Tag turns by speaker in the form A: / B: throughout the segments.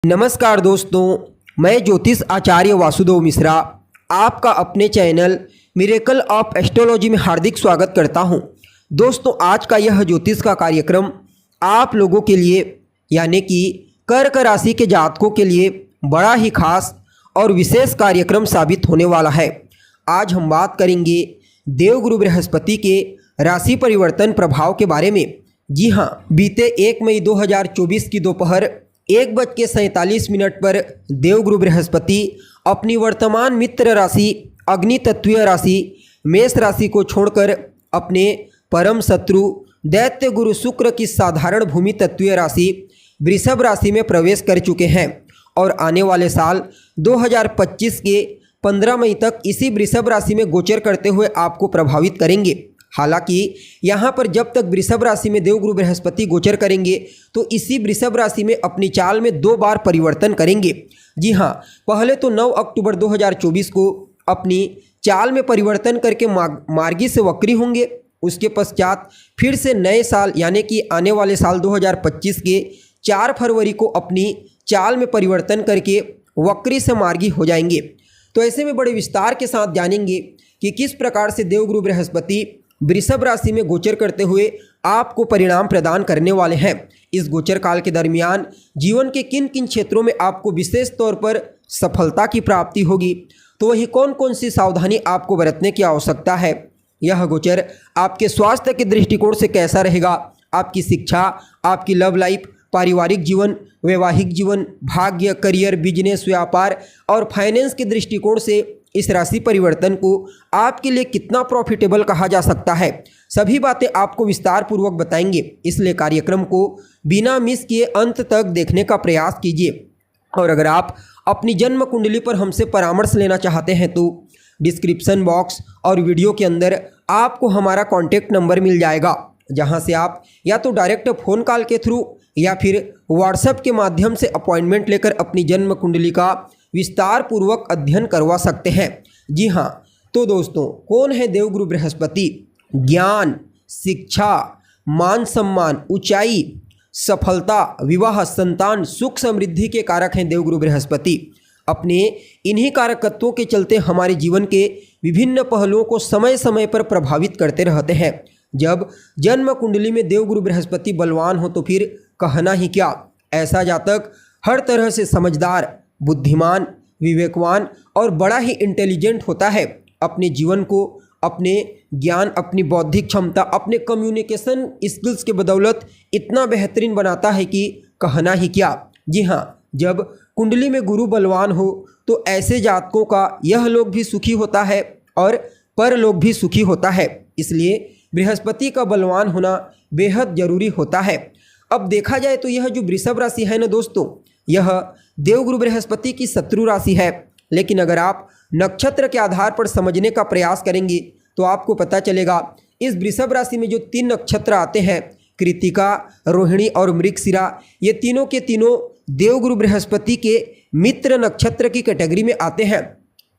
A: नमस्कार दोस्तों, मैं ज्योतिष आचार्य वासुदेव मिश्रा आपका अपने चैनल मिरेकल ऑफ एस्ट्रोलॉजी में हार्दिक स्वागत करता हूं। दोस्तों, आज का यह ज्योतिष का कार्यक्रम आप लोगों के लिए यानी कि कर्क राशि के जातकों के लिए बड़ा ही खास और विशेष कार्यक्रम साबित होने वाला है। आज हम बात करेंगे देवगुरु बृहस्पति के राशि परिवर्तन प्रभाव के बारे में। जी हाँ, बीते 1 मई 2024 की दोपहर 1:47 पर देवगुरु बृहस्पति अपनी वर्तमान मित्र राशि अग्नि तत्वीय राशि मेष राशि को छोड़कर अपने परम शत्रु दैत्य गुरु शुक्र की साधारण भूमि तत्वीय राशि वृषभ राशि में प्रवेश कर चुके हैं और आने वाले साल 2025 के 15 मई तक इसी वृषभ राशि में गोचर करते हुए आपको प्रभावित करेंगे। हालांकि यहाँ पर जब तक वृषभ राशि में देवगुरु बृहस्पति गोचर करेंगे तो इसी वृषभ राशि में अपनी चाल में 2 बार परिवर्तन करेंगे। जी हाँ, पहले तो 9 अक्टूबर 2024 को अपनी चाल में परिवर्तन करके मार्गी से वक्री होंगे। उसके पश्चात फिर से नए साल यानी कि आने वाले साल 2025 के 4 फरवरी को अपनी चाल में परिवर्तन करके वक्री से मार्गी हो जाएंगे। तो ऐसे में बड़े विस्तार के साथ जानेंगे कि किस प्रकार से देवगुरु बृहस्पति वृषभ राशि में गोचर करते हुए आपको परिणाम प्रदान करने वाले हैं। इस गोचर काल के दरमियान जीवन के किन किन क्षेत्रों में आपको विशेष तौर पर सफलता की प्राप्ति होगी, तो वही कौन कौन सी सावधानी आपको बरतने की आवश्यकता है। यह गोचर आपके स्वास्थ्य के दृष्टिकोण से कैसा रहेगा, आपकी शिक्षा, आपकी लव लाइफ, पारिवारिक जीवन, वैवाहिक जीवन, भाग्य, करियर, बिजनेस, व्यापार और फाइनेंस के दृष्टिकोण से इस राशि परिवर्तन को आपके लिए कितना प्रॉफिटेबल कहा जा सकता है, सभी बातें आपको विस्तार पूर्वक बताएंगे। इसलिए कार्यक्रम को बिना मिस किए अंत तक देखने का प्रयास कीजिए। और अगर आप अपनी जन्म कुंडली पर हमसे परामर्श लेना चाहते हैं तो डिस्क्रिप्शन बॉक्स और वीडियो के अंदर आपको हमारा कॉन्टैक्ट नंबर मिल जाएगा, जहां से आप या तो डायरेक्ट फ़ोन कॉल के थ्रू या फिर व्हाट्सएप के माध्यम से अपॉइंटमेंट लेकर अपनी जन्म कुंडली का विस्तार पूर्वक अध्ययन करवा सकते हैं। जी हाँ, तो दोस्तों, कौन है देवगुरु बृहस्पति? ज्ञान, शिक्षा, मान सम्मान, ऊंचाई, सफलता, विवाह, संतान, सुख समृद्धि के कारक हैं देवगुरु बृहस्पति। अपने इन्हीं कारकत्वों के चलते हमारे जीवन के विभिन्न पहलुओं को समय समय पर प्रभावित करते रहते हैं। जब जन्म कुंडली में देवगुरु बृहस्पति बलवान हो तो फिर कहना ही क्या। ऐसा जातक हर तरह से समझदार, बुद्धिमान, विवेकवान और बड़ा ही इंटेलिजेंट होता है। अपने जीवन को अपने ज्ञान, अपनी बौद्धिक क्षमता, अपने कम्युनिकेशन स्किल्स के बदौलत इतना बेहतरीन बनाता है कि कहना ही क्या। जी हाँ, जब कुंडली में गुरु बलवान हो तो ऐसे जातकों का यह लोग भी सुखी होता है और परलोक भी सुखी होता है। इसलिए बृहस्पति का बलवान होना बेहद जरूरी होता है। अब देखा जाए तो यह जो वृषभ राशि है ना दोस्तों, यह देवगुरु बृहस्पति की शत्रु राशि है। लेकिन अगर आप नक्षत्र के आधार पर समझने का प्रयास करेंगे तो आपको पता चलेगा इस वृषभ राशि में जो 3 नक्षत्र आते हैं, कृतिका, रोहिणी और मृगशिरा, ये तीनों के तीनों देवगुरु बृहस्पति के मित्र नक्षत्र की कैटेगरी में आते हैं।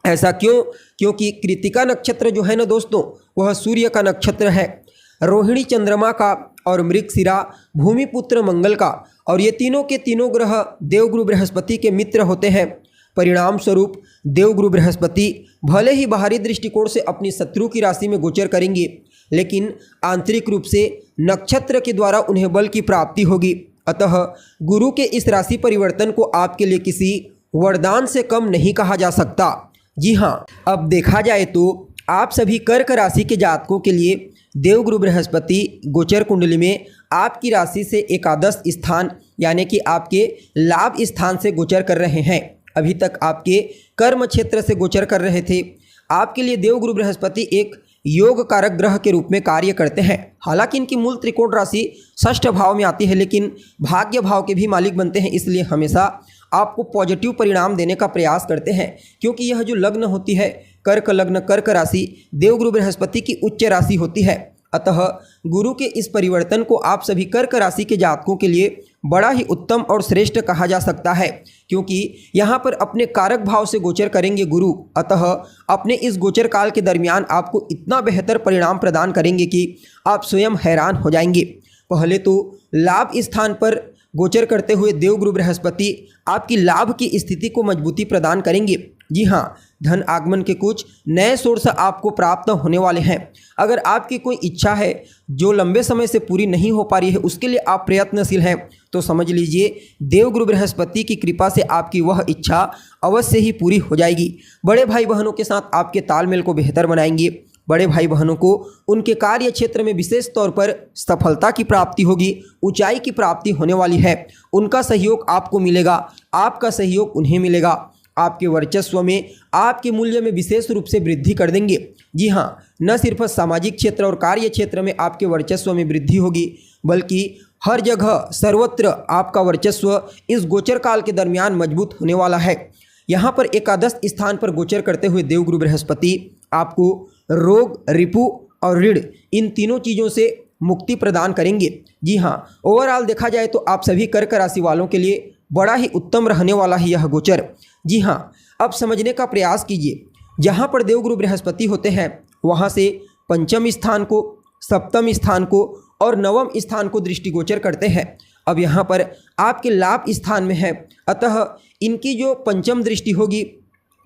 A: ऐसा क्यों? क्योंकि कृतिका नक्षत्र जो है ना दोस्तों, वह सूर्य का नक्षत्र है, रोहिणी चंद्रमा का और मृगशिरा भूमिपुत्र मंगल का, और ये तीनों के तीनों ग्रह देवगुरु बृहस्पति के मित्र होते हैं। परिणाम स्वरूप देवगुरु बृहस्पति भले ही बाहरी दृष्टिकोण से अपनी शत्रु की राशि में गोचर करेंगे, लेकिन आंतरिक रूप से नक्षत्र के द्वारा उन्हें बल की प्राप्ति होगी। अतः गुरु के इस राशि परिवर्तन को आपके लिए किसी वरदान से कम नहीं कहा जा सकता। जी हाँ, अब देखा जाए तो आप सभी कर्क राशि के जातकों के लिए देवगुरु बृहस्पति गोचर कुंडली में आपकी राशि से एकादश स्थान यानी कि आपके लाभ स्थान से गोचर कर रहे हैं। अभी तक आपके कर्म क्षेत्र से गोचर कर रहे थे। आपके लिए देवगुरु बृहस्पति एक योग कारक ग्रह के रूप में कार्य करते हैं। हालांकि इनकी मूल त्रिकोण राशि षष्ठ भाव में आती है, लेकिन भाग्य भाव के भी मालिक बनते हैं। इसलिए हमेशा आपको पॉजिटिव परिणाम देने का प्रयास करते हैं, क्योंकि यह जो लग्न होती है, कर्क लग्न, कर्क राशि देवगुरु बृहस्पति की उच्च राशि होती है। अतः गुरु के इस परिवर्तन को आप सभी कर्क राशि के जातकों के लिए बड़ा ही उत्तम और श्रेष्ठ कहा जा सकता है, क्योंकि यहाँ पर अपने कारक भाव से गोचर करेंगे गुरु। अतः अपने इस गोचर काल के दरमियान आपको इतना बेहतर परिणाम प्रदान करेंगे कि आप स्वयं हैरान हो जाएंगे। पहले तो लाभ स्थान पर गोचर करते हुए देवगुरु बृहस्पति आपकी लाभ की स्थिति को मजबूती प्रदान करेंगे। जी हाँ, धन आगमन के कुछ नए सोर्स आपको प्राप्त होने वाले हैं। अगर आपकी कोई इच्छा है जो लंबे समय से पूरी नहीं हो पा रही है, उसके लिए आप प्रयत्नशील हैं, तो समझ लीजिए देवगुरु बृहस्पति की कृपा से आपकी वह इच्छा अवश्य ही पूरी हो जाएगी। बड़े भाई बहनों के साथ आपके तालमेल को बेहतर बनाएंगे। बड़े भाई बहनों को उनके कार्य क्षेत्र में विशेष तौर पर सफलता की प्राप्ति होगी, ऊंचाई की प्राप्ति होने वाली है। उनका सहयोग आपको मिलेगा, आपका सहयोग उन्हें मिलेगा। आपके वर्चस्व में, आपके मूल्य में विशेष रूप से वृद्धि कर देंगे। जी हाँ, न सिर्फ सामाजिक क्षेत्र और कार्य क्षेत्र में आपके वर्चस्व में वृद्धि होगी, बल्कि हर जगह सर्वत्र आपका वर्चस्व इस गोचर काल के दरमियान मजबूत होने वाला है। यहाँ पर एकादश स्थान पर गोचर करते हुए देवगुरु बृहस्पति आपको रोग, रिपु और ऋण, इन तीनों चीज़ों से मुक्ति प्रदान करेंगे। जी हाँ, ओवरऑल देखा जाए तो आप सभी कर्क राशि वालों के लिए बड़ा ही उत्तम रहने वाला है यह गोचर। जी हाँ, अब समझने का प्रयास कीजिए। जहाँ पर देवगुरु बृहस्पति होते हैं वहाँ से पंचम स्थान को, सप्तम स्थान को और नवम स्थान को दृष्टिगोचर करते हैं। अब यहाँ पर आपके लाभ स्थान में है, अतः इनकी जो पंचम दृष्टि होगी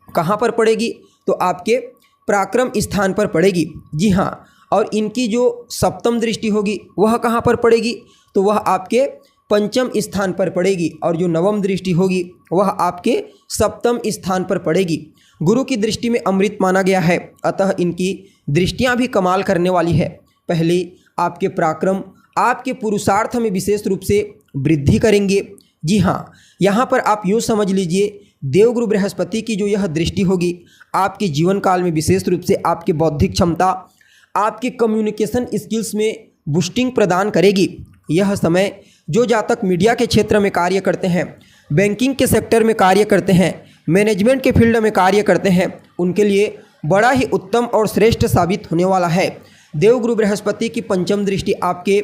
A: कहाँ पर पड़ेगी, तो आपके पराक्रम स्थान पर पड़ेगी। जी हाँ, और इनकी जो सप्तम दृष्टि होगी वह कहाँ पर पड़ेगी, तो वह आपके पंचम स्थान पर पड़ेगी, और जो नवम दृष्टि होगी वह आपके सप्तम स्थान पर पड़ेगी। गुरु की दृष्टि में अमृत माना गया है, अतः इनकी दृष्टियां भी कमाल करने वाली है। पहले आपके पराक्रम, आपके पुरुषार्थ में विशेष रूप से वृद्धि करेंगे। जी हाँ, यहाँ पर आप यूँ समझ लीजिए देवगुरु बृहस्पति की जो यह दृष्टि होगी आपके जीवन काल में विशेष रूप से आपकी बौद्धिक क्षमता, आपके कम्युनिकेशन स्किल्स में बूस्टिंग प्रदान करेगी। यह समय जो जातक मीडिया के क्षेत्र में कार्य करते हैं, बैंकिंग के सेक्टर में कार्य करते हैं, मैनेजमेंट के फील्ड में कार्य करते हैं, उनके लिए बड़ा ही उत्तम और श्रेष्ठ साबित होने वाला है। देवगुरु बृहस्पति की पंचम दृष्टि आपके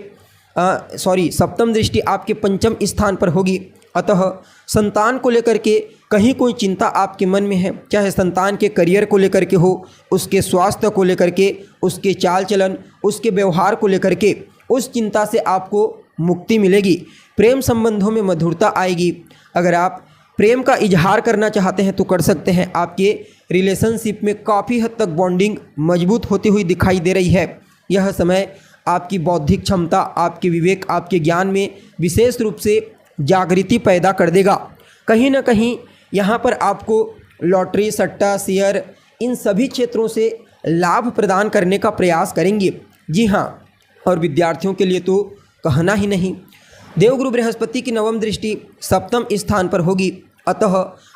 A: सप्तम दृष्टि आपके पंचम स्थान पर होगी, अतः संतान को लेकर के कहीं कोई चिंता आपके मन में है, चाहे संतान के करियर को लेकर के हो, उसके स्वास्थ्य को लेकर के, उसके चाल चलन, उसके व्यवहार को लेकर के, उस चिंता से आपको मुक्ति मिलेगी। प्रेम संबंधों में मधुरता आएगी। अगर आप प्रेम का इजहार करना चाहते हैं तो कर सकते हैं। आपके रिलेशनशिप में काफ़ी हद तक बॉन्डिंग मजबूत होती हुई दिखाई दे रही है। यह समय आपकी बौद्धिक क्षमता, आपके विवेक, आपके ज्ञान में विशेष रूप से जागृति पैदा कर देगा। कहीं ना कहीं यहाँ पर आपको लॉटरी, सट्टा, शेयर, इन सभी क्षेत्रों से लाभ प्रदान करने का प्रयास करेंगे। जी हाँ, और विद्यार्थियों के लिए तो कहना ही नहीं। देवगुरु बृहस्पति की नवम दृष्टि सप्तम स्थान पर होगी, अतः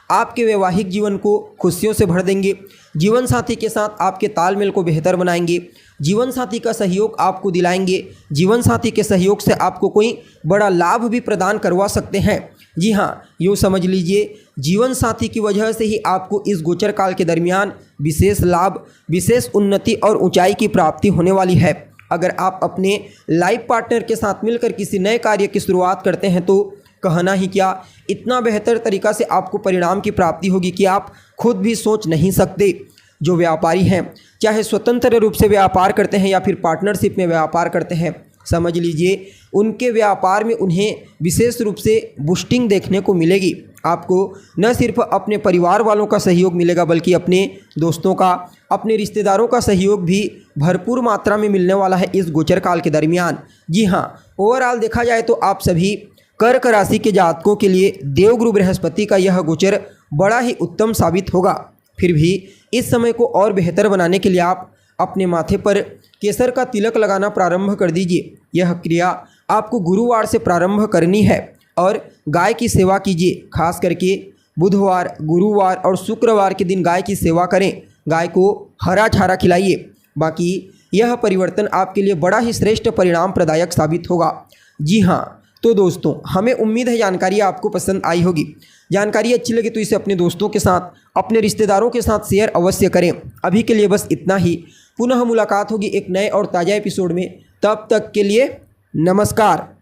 A: आपके वैवाहिक जीवन को खुशियों से भर देंगे। जीवन साथी के साथ आपके तालमेल को बेहतर बनाएंगे। जीवन साथी का सहयोग आपको दिलाएंगे। जीवन साथी के सहयोग से आपको कोई बड़ा लाभ भी प्रदान करवा सकते हैं। जी हाँ, यूँ समझ लीजिए जीवन साथी की वजह से ही आपको इस गोचर काल के दरमियान विशेष लाभ, विशेष उन्नति और ऊंचाई की प्राप्ति होने वाली है। अगर आप अपने लाइफ पार्टनर के साथ मिलकर किसी नए कार्य की शुरुआत करते हैं तो कहना ही क्या, इतना बेहतर तरीक़ा से आपको परिणाम की प्राप्ति होगी कि आप खुद भी सोच नहीं सकते। जो व्यापारी हैं, चाहे स्वतंत्र रूप से व्यापार करते हैं या फिर पार्टनरशिप में व्यापार करते हैं, समझ लीजिए उनके व्यापार में उन्हें विशेष रूप से बूस्टिंग देखने को मिलेगी। आपको न सिर्फ अपने परिवार वालों का सहयोग मिलेगा, बल्कि अपने दोस्तों का, अपने रिश्तेदारों का सहयोग भी भरपूर मात्रा में मिलने वाला है इस गोचर काल के दरमियान। जी हाँ, ओवरऑल देखा जाए तो आप सभी कर्क राशि के जातकों के लिए देवगुरु बृहस्पति का यह गोचर बड़ा ही उत्तम साबित होगा। फिर भी इस समय को और बेहतर बनाने के लिए आप अपने माथे पर केसर का तिलक लगाना प्रारंभ कर दीजिए। यह क्रिया आपको गुरुवार से प्रारंभ करनी है और गाय की सेवा कीजिए। खास करके बुधवार, गुरुवार और शुक्रवार के दिन गाय की सेवा करें। गाय को हरा चारा खिलाइए। बाकी यह परिवर्तन आपके लिए बड़ा ही श्रेष्ठ परिणाम प्रदायक साबित होगा। जी हाँ, तो दोस्तों, हमें उम्मीद है जानकारी आपको पसंद आई होगी। जानकारी अच्छी लगे तो इसे अपने दोस्तों के साथ, अपने रिश्तेदारों के साथ शेयर अवश्य करें। अभी के लिए बस इतना ही। पुनः मुलाकात होगी एक नए और ताज़ा एपिसोड में। तब तक के लिए नमस्कार।